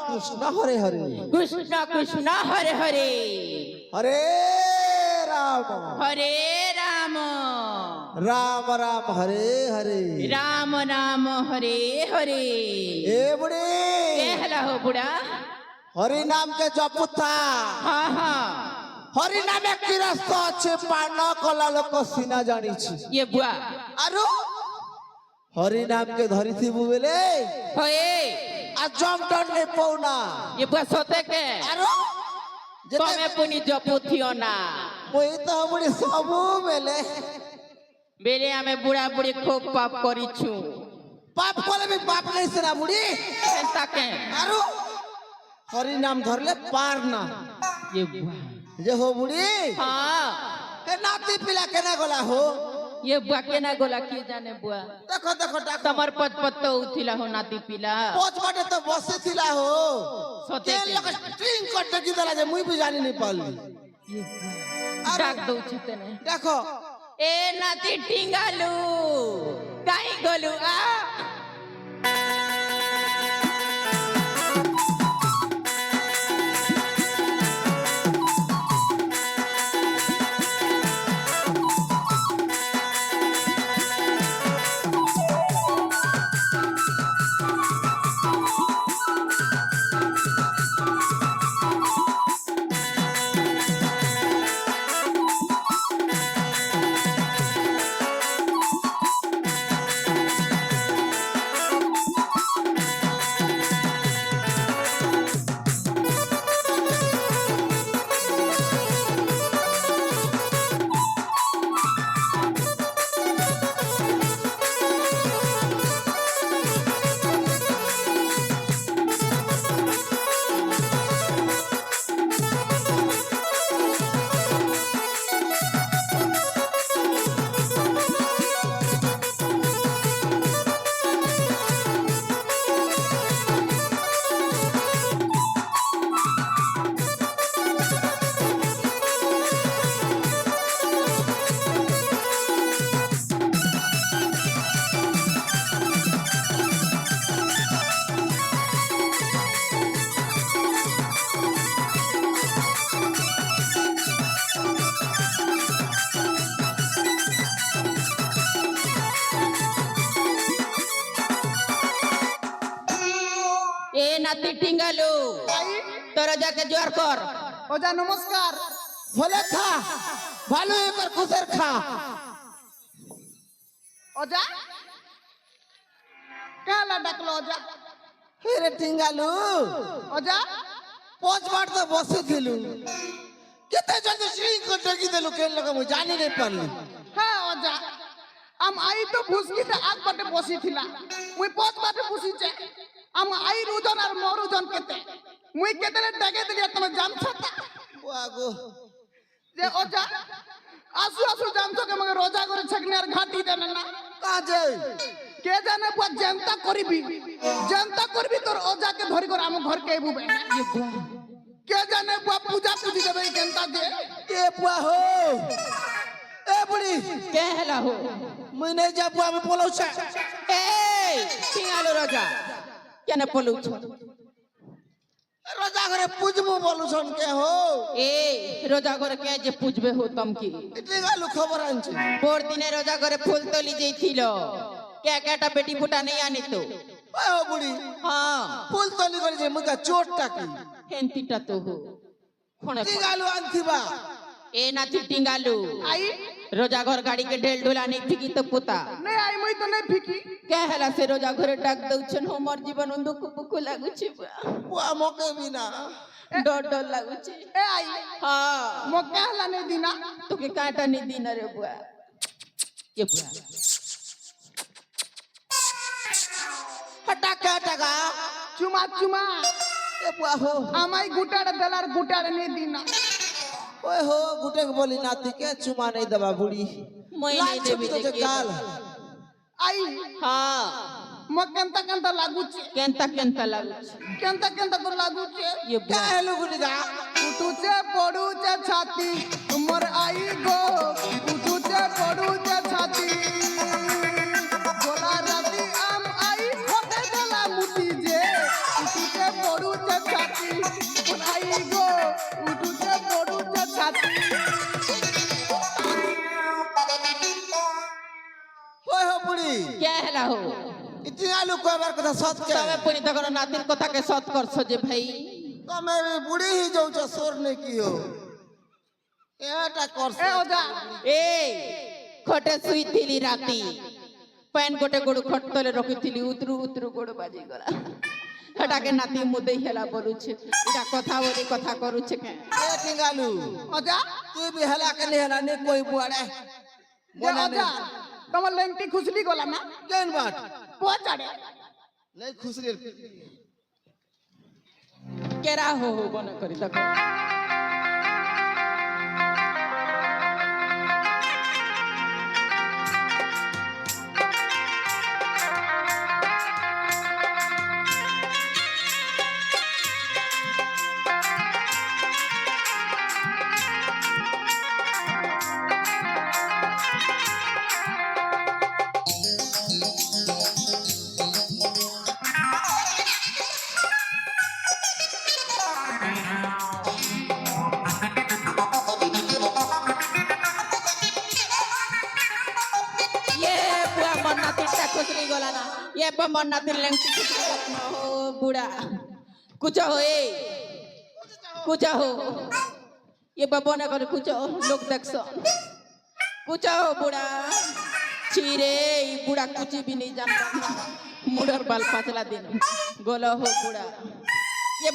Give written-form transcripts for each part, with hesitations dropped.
কৃষ্ণ হরে হরে কৃষ্ণ কৃষ্ণ হরে হরে হরে রাম হরে রাম রাম রাম হরে হরে राम राम हरे हरे। ए बुढ़ी कहला हो बुढ़ा। हरि नाम के जपुता हाँ हाँ हरि नामे की रास्ता अच्छे पान कला लोक सीना जानी छी ये बुआ आरो हरि नाम के धरी थी बुबेले होए आ जम डर ने पौना ये बुआ सोते के आरो तमे पुनी जपुथियो ना मोई तो बुढ़ी सबु बेले बेले हमें बुढ़ा बुढ़ी खूब पाप करी छु पाप कोले भी पाप नहीं सुना बुढ़ी केंता के आरो हरि नाम धरले पार ना ये बुआ जे हो बुढ़ी हाँ ए नाती पिला केना गोला हो ये बुआ केना गोला की जाने बुआ देखो देखो डाक तमर पद पत्तो उथिला हो नाती पिला पोच बाटे तो बसे थिला हो सोते तेल के लग स्ट्रिंग कट की दला जे मुई भी जानी नहीं पाली ये बुआ डाक दो छितने देखो ए नाती टिंगालू काई गोलू आ ए नाती टिंगालू तोरा जाके जोर कर ओजा नमस्कार भले खा भालो एकर खुसर खा ओजा काला डकलो ओजा हेरे टिंगालू ओजा पोच बार तो बसे थिलु केते जल्दी स्ट्रिंग कट की देलु केन लगा मुई जानी नहीं पाली हाँ ओजा हम आई तो भूसकी ते आग बाटे बसी थिला मुई पोच बाटे बसी छे हम आई रुजन और मोरुजन केते मुई केते डगे दिलिया तमे जान छता वागो जे ओजा आसु आसु जानतो के मगे रोजा करे छकने और घाटी देने ना का जे के जाने बुआ जनता करबी तोर ओजा के धरी कर हम घर के बुबे ये बुआ के जाने बुआ पूजा पूजी देबे जनता दे ए पुआ हो ए बुढ़ी कहला हो मुई नहीं जा पुआ में बोलौ छे ए टिंगालू राजा केना पोलू छ रोजा घरे पूजबो बोलु छन के हो ए रोजा करे के जे पूजबे हो तम की टिंगालू खबर आनछे पोर दिने रोजा करे फूल तोली जइथिलो के केटा बेटी फुटा नहीं आनी तो ओ बुढ़ी हाँ फूल तली करे जे मुका चोट टाकी हेंतीटा तो हो खोने टिंगालू आनथिबा ए नाती टिंगालू आई रोजा घर गाड़ी के ढेल ढोला नहीं फिकी तो पुता नहीं आई मुई तो नहीं फिकी कहला से रोजा घरे डाक दउछन हमर जीवन दुख बुख लागु छी पुआ मके बिना डर डर लागु छी ए आई हाँ मो कहला नहीं दिना तो के काटा नहीं दिन रे बुआ ये बुआ हटा के टगा चुमा चुमा ए पुआ हो আমাই গুটাড় দলার গুটাড় নেই দিনা ओए हो गुटे के बोली नाती के चुमा नहीं दबा बुढ़ी मैं नहीं देबी तो देखिए गाल आई हाँ म केंता केंता लागुचे केंता केंता लागु छी केंता केंता तो लागुचे ये का बुआ हेलो गुटिगा उठुचे पड़ुचे छाती तुमर आई गो उठुचे पड़ुचे छाती गोला राती आम आई होते गला मुटी जे उठुचे পড়ুছে ছাতি আই গো উঠুছে পড়ুছে ছাতি ওই হো বুড়ি কে হেলা হো ইতি আলু কবার কথা সৎ কে তবে পুনি তখন নাতির কথাকে সৎ করছো যে ভাই তুমি বুড়ি হি যাউছ সোর নে কি হো এটা করছ এ ওজা এই খটে শুইଥିଲି রাতি প্যান গোটে গোড় খট তলে রখিଥିଲି উতরু উতরু গোড় বাজি গলা হেটাকে নাতি মুদেই হেলা বলুছে এটা কথা বলি কথা করুছে কে এ টিঙ্গালু ওজা তুই বি হেলা কে হেলা নে কই বুয়াড়ে এ ওজা তোমার লেংটি খুসলি গলা না কেন বাট পচাড়ে নাই খুশরি কেরা হো হো বনে করি দেখো ये मन्ना दिल लेंटी हो बूढ़ा कुछ हो कुछ हो ये बबो ने करे कुछ लोग देख सो कुछ हो बूढ़ा चीरे बूढ़ा कुछ भी नहीं जानता मुड़र बाल पाचला दिन गोला हो बूढ़ा ये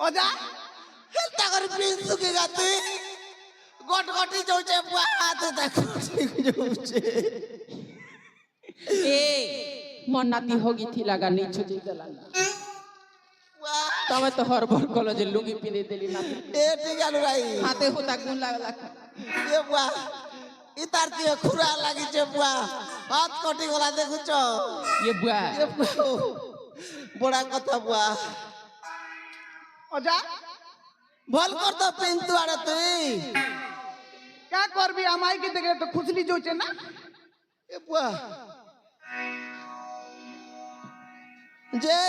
ওজা হেলতা করে প্লিজ সুকে গাতে গটগটি যাউছে বাত দেখো যাউছে ए मन्नाती होगी थी लगा नहीं छुजी गला तब तो हर भर कॉलेज लुंगी पिने देली ना এ টিঙ্গালু রাই हाथे होता गुण लागला এ বুয়া ইতার দিয়ে খুরা লাগিছে বুয়া হাত কটি গলা দেখুছ ये बुआ এ বুয়া বড়া কথা বুয়া ওজা ভাল কর তো পিন্তু আরে তুই क्या করবি আমাই কি দেখলে তো খুসলি যাচ্ছে না এ বুয়া যে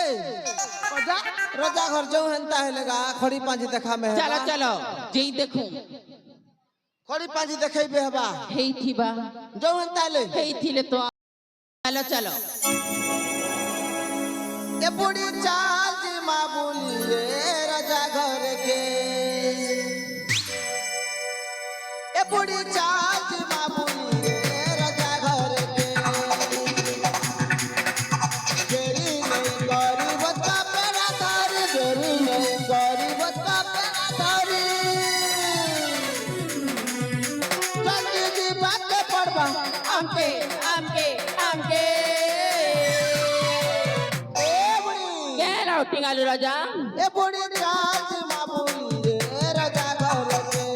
ওজা रजा घर जो हेंता है लगा खड़ी पांजी देखा में है चलो चलो जेई देखूं खड़ी पांजी देखे बे हबा हेई थी बा जो हेंता ले हेई थी ले तो चलो चलो ये बूढ़ी चाल जी माँ बोलिए रजा घर के ये बूढ़ी चाल जी माँ बोलिए रजा घर के जेरी नहीं गरीब का पेड़ा थारी जेरी नहीं गरीब का पेड़ा थारी जल्दी जी बात के पड़वा आमके आमके आमके ए बूढ़ी क्या लाओ टिंगालू राजा ए बूढ़ी चाल जी माँ बोलिए रजा घर के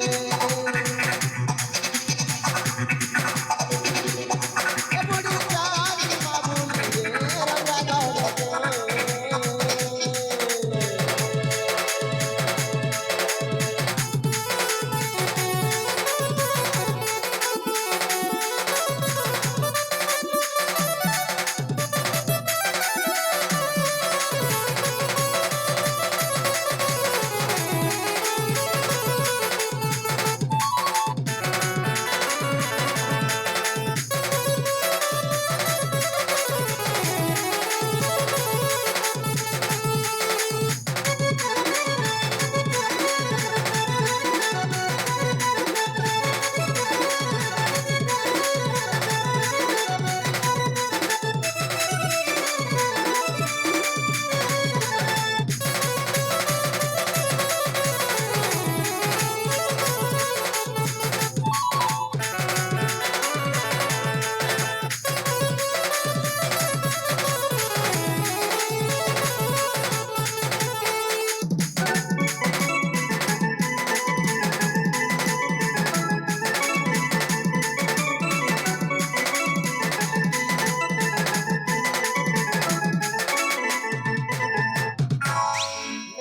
ए बूढ़ी चाल जी माँ बोलिए रजा घर के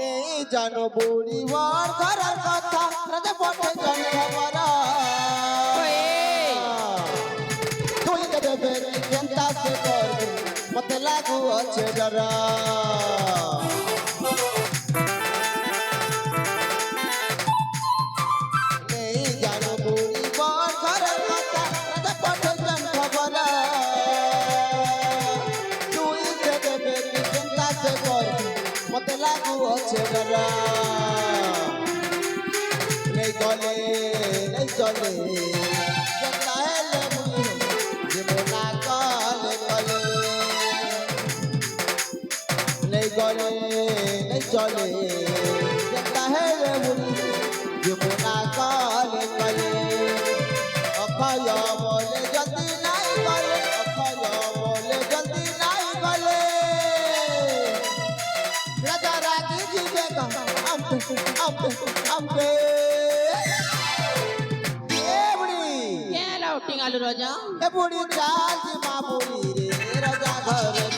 এই জানো বুড়ি বর ঘরের কথা রাজা বটে জানি খবর ओए তুই দেবে चिंता से कर मत लागू अच्छे डरा नहीं जानो बुरी बार घर माता राजा पठन खबर तू इसे देवे की चिंता से कर मत लागू अच्छे डरा नहीं गले नहीं चले जता है ले मुझे जीवना काले काले नहीं गले नहीं चले जता है ले मुझे जीवना काले काले अखया बोले जल्दी नहीं गले अखया बोले जल्दी नहीं गले राजा रागी जी बेगा अम्पे क्या लाउटिंग आलू राजा बुढ़ी चाल की माँ बुढ़ी रे राजा घर